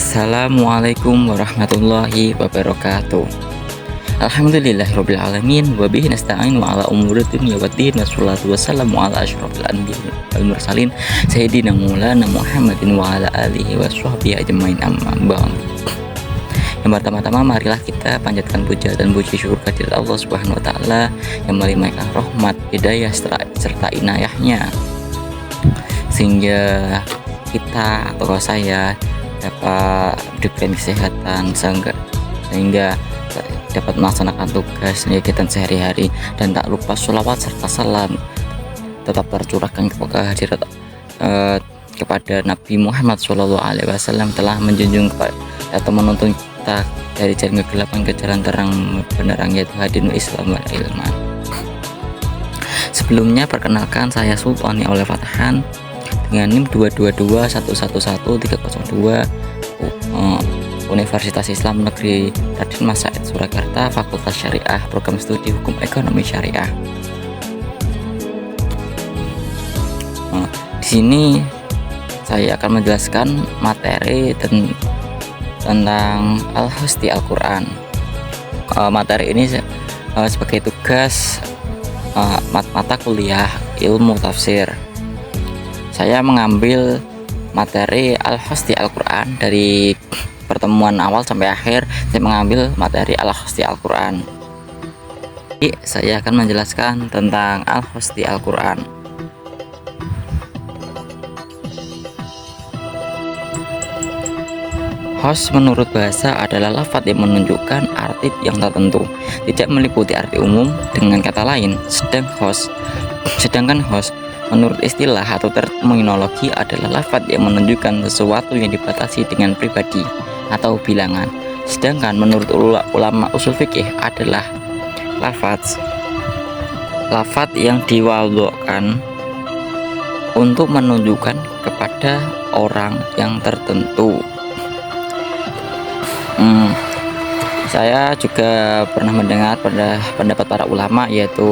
Assalamualaikum warahmatullahi wabarakatuh. Alhamdulillahirabbil alamin wa bihi nasta'inu ala umuri dunya waddin wassalatu wassalamu ala asyrofil anbiya'i wal mursalin sayyidina maulana Muhammadin wa ala alihi washabbihi ajmain amma ba'd. Yang pertama-tama marilah kita panjatkan puja dan puji syukur kehadirat Allah Subhanahu wa taala yang melimpahkan rahmat, hidayah serta inayahnya sehingga kita atau saya dapat diberikan kesehatan sehingga dapat melaksanakan tugas kegiatan sehari-hari, dan tak lupa sholawat serta salam tetap tercurahkan kepada Nabi Muhammad SAW telah menjunjung atau menuntun kita dari jalan kegelapan ke jalan terang benerang, yaitu hadinul Islam wal ilman. Sebelumnya perkenalkan, saya Sultani Aula Fatahan dengan NIM 222111302 Universitas Islam Negeri Raden Mas Said Surakarta, Fakultas Syariah, Program Studi Hukum Ekonomi Syariah. Di sini saya akan menjelaskan materi tentang Al-Husdi Al-Quran. Materi ini sebagai tugas mata kuliah ilmu tafsir. Saya mengambil materi Al-Husdi Al-Quran dari pertemuan awal sampai akhir. Saya mengambil materi Al-Husdi Al-Quran. Jadi saya akan menjelaskan tentang Al-Husdi Al-Quran. Hos menurut bahasa adalah lafaz yang menunjukkan arti yang tertentu, tidak meliputi arti umum. Dengan kata lain, sedangkan hos menurut istilah atau terminologi adalah lafaz yang menunjukkan sesuatu yang dibatasi dengan pribadi atau bilangan. Sedangkan menurut ulama usul fikih adalah lafaz yang diwadokkan untuk menunjukkan kepada orang yang tertentu. Saya juga pernah mendengar pada pendapat para ulama, yaitu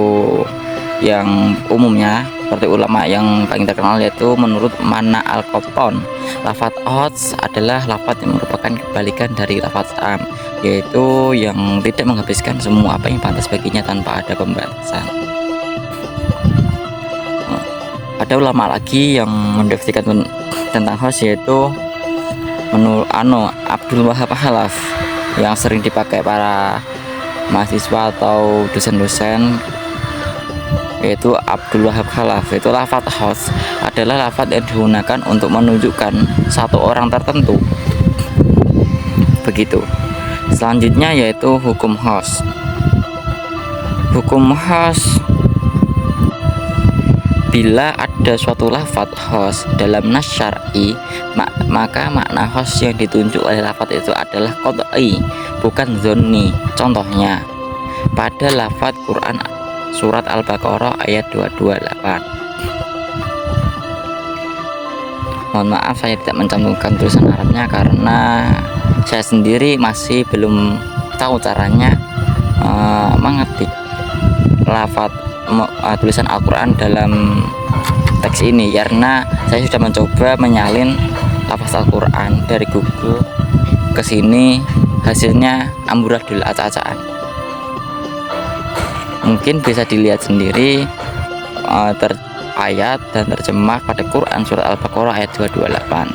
yang umumnya seperti ulama yang paling terkenal, yaitu menurut Mana Al-Qattan, lafaz odds adalah lafaz yang merupakan kebalikan dari lafaz am, yaitu yang tidak menghabiskan semua apa yang pantas baginya tanpa ada pembatasan. Ada ulama lagi yang mendefinisikan tentang host, yaitu menurut Abdul Wahab Khalaf, yang sering dipakai para mahasiswa atau dosen-dosen, yaitu Abdul Wahab Khalaf. Itu lafaz host adalah lafaz yang digunakan untuk menunjukkan satu orang tertentu. Begitu. Selanjutnya yaitu hukum host. Hukum host, bila ada suatu lafaz host dalam nas syar'i, maka makna host yang ditunjuk oleh lafaz itu adalah qat'i, bukan zonni. Contohnya pada lafaz Quran surat Al-Baqarah ayat 228. Mohon maaf saya tidak mencantumkan tulisan Arabnya karena saya sendiri masih belum tahu caranya mengetik lafaz tulisan Al-Quran dalam teks ini, karena saya sudah mencoba menyalin lafaz Al-Quran dari Google ke sini, hasilnya amburadul acak-acakan. Mungkin bisa dilihat sendiri ayat dan terjemah pada Quran surat Al-Baqarah ayat 228.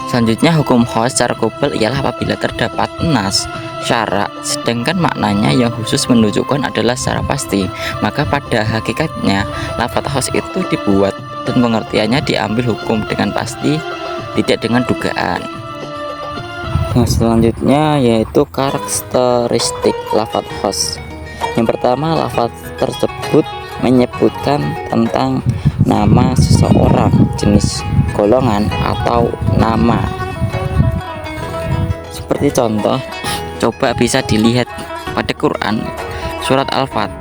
Selanjutnya hukum khas secara global ialah apabila terdapat nas syarak sedangkan maknanya yang khusus menunjukkan adalah secara pasti, maka pada hakikatnya lafaz khas itu dibuat dan pengertiannya diambil hukum dengan pasti, tidak dengan dugaan. Nah, selanjutnya yaitu karakteristik lafaz khas. Yang pertama, lafaz tersebut menyebutkan tentang nama seseorang, jenis, golongan, atau nama. Seperti contoh, coba bisa dilihat pada Quran surat Al-Fat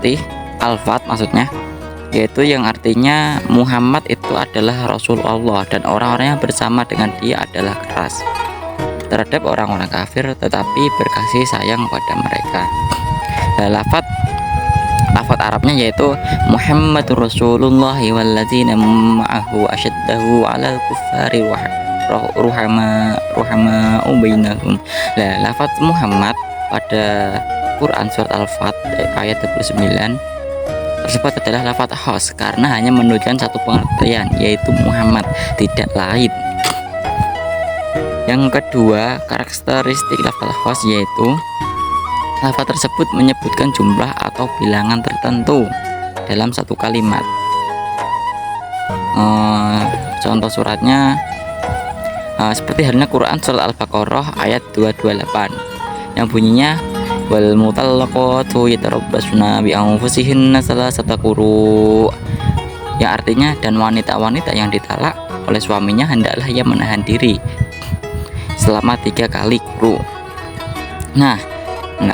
maksudnya, yaitu yang artinya Muhammad itu adalah Rasulullah dan orang-orang yang bersama dengan dia adalah keras terhadap orang-orang kafir tetapi berkasih sayang pada mereka. Lafaz Arabnya yaitu Muhammadur Rasulullah walladzina ma'ahu asyaddahu 'alal kuffari ruhama bainahum. Nah, lafaz Muhammad pada Quran surat Al-Fat ayat 29 tersebut adalah lafaz khas karena hanya menunjukkan satu pengertian, yaitu Muhammad, tidak lain. Yang kedua, karakteristik lafaz khas yaitu lafaz tersebut menyebutkan jumlah atau bilangan tertentu dalam satu kalimat. Contoh suratnya seperti halnya Quran surat Al-Baqarah ayat 228 yang bunyinya wal mutallaqatu yatarabbasna bi anfusihinna salasata quru, yang artinya dan wanita-wanita yang ditalak oleh suaminya hendaklah ia menahan diri selama 3 kali quru. Nah,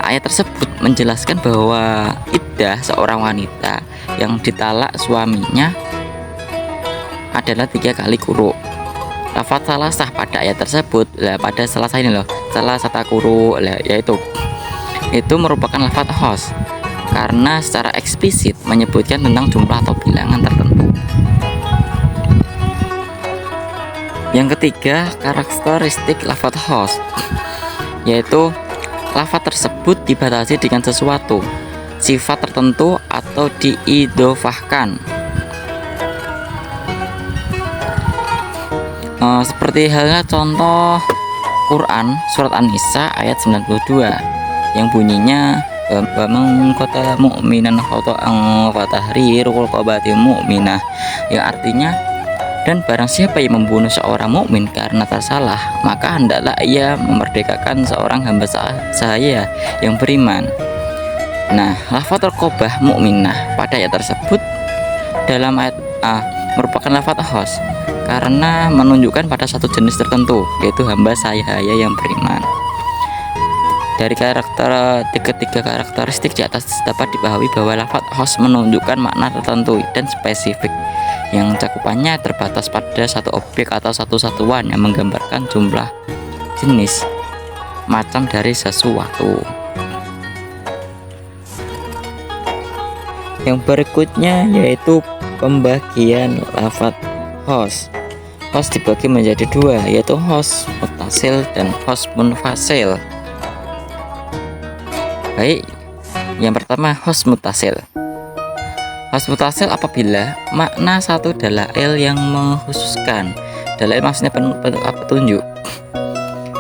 ayat tersebut menjelaskan bahwa iddah seorang wanita yang ditalak suaminya adalah 3 kali quru. Lafaz salasah pada ayat tersebut, pada salasah ini salasata quru, yaitu itu merupakan lafaz khas karena secara eksplisit menyebutkan tentang jumlah atau bilangan tertentu. Yang ketiga, karakteristik lafaz khas yaitu lafaz tersebut dibatasi dengan sesuatu, sifat tertentu atau diidhofahkan. Seperti halnya contoh Quran surat An-Nisa ayat 92 yang bunyinya wa man qatala mu'minan khata'an fa tahriru raqabatin mu'minah, yang artinya dan barang siapa yang membunuh seorang mukmin karena tersalah, maka hendaklah ia memerdekakan seorang hamba sahaya yang beriman. Nah, lafaz raqabah mukminah pada ayat tersebut dalam ayat merupakan lafaz khas karena menunjukkan pada satu jenis tertentu, yaitu hamba sahaya yang beriman. Dari ketiga karakteristik di atas dapat dipahami bahwa lafaz khas menunjukkan makna tertentu dan spesifik yang cakupannya terbatas pada satu objek atau satu satuan yang menggambarkan jumlah, jenis, macam dari sesuatu. Yang berikutnya yaitu pembagian lafaz khas. Khas dibagi menjadi 2, yaitu khas muttasil dan khas munfasil. Baik, yang pertama khas muttasil. Khas muttasil apabila makna satu dalail yang mengkhususkan, dalail maksudnya petunjuk,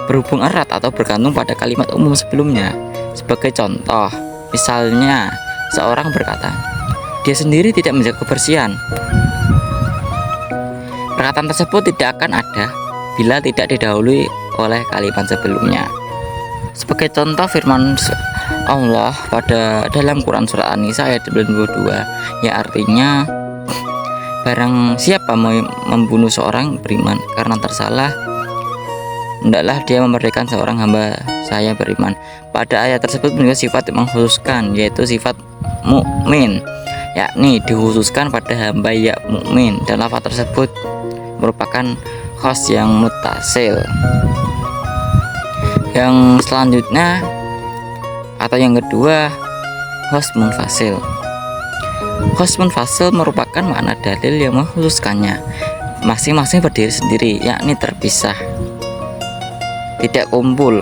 berhubung erat atau bergantung pada kalimat umum sebelumnya. Sebagai contoh, misalnya seorang berkata, dia sendiri tidak menjaga kebersihan. Perkataan tersebut tidak akan ada bila tidak didahului oleh kalimat sebelumnya. Sebagai contoh firman Allah pada dalam Quran surat An-Nisa ayat 92 yang artinya barang siapa membunuh seorang beriman karena tersalah, hendaklah dia memerdekakan seorang hamba saya beriman. Pada ayat tersebut menunjukkan sifat yang mengkhususkan, yaitu sifat mukmin, yakni dikhususkan pada hamba yang mukmin, dan lafaz tersebut merupakan khas yang muttasil. Yang selanjutnya atau yang kedua, khas munfasil. Khas munfasil merupakan makna dalil yang mengkhususkannya, masing-masing berdiri sendiri, yakni terpisah, tidak kumpul.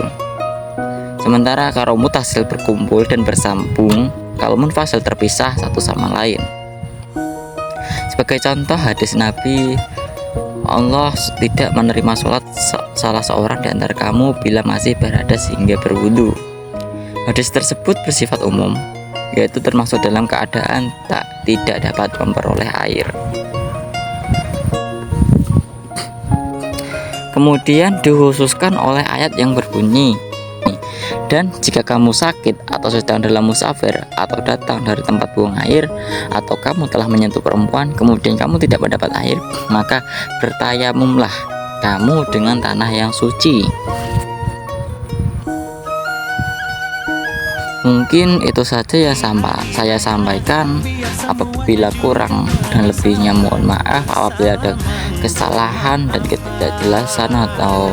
Sementara kalau muttasil berkumpul dan bersambung, kalau munfasil terpisah satu sama lain. Sebagai contoh hadis Nabi, Allah tidak menerima sholat salah seorang di antara kamu bila masih berada sehingga berwudu. Hadis tersebut bersifat umum, yaitu termasuk dalam keadaan tidak dapat memperoleh air. Kemudian dikhususkan oleh ayat yang berbunyi, dan jika kamu sakit atau sedang dalam musafir atau datang dari tempat buang air, atau kamu telah menyentuh perempuan kemudian kamu tidak mendapat air, maka bertayamumlah kamu dengan tanah yang suci. Mungkin itu saja yang saya sampaikan. Apabila kurang dan lebihnya mohon maaf. Apabila ada kesalahan dan ketidakjelasan atau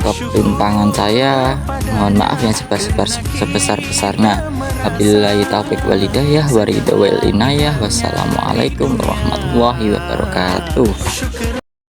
ketimpangan saya, mohon maaf yang sebesar-besarnya. Wabillahi taufiq wal hidayah wa ridha wal inayah. Wassalamualaikum warahmatullahi wabarakatuh.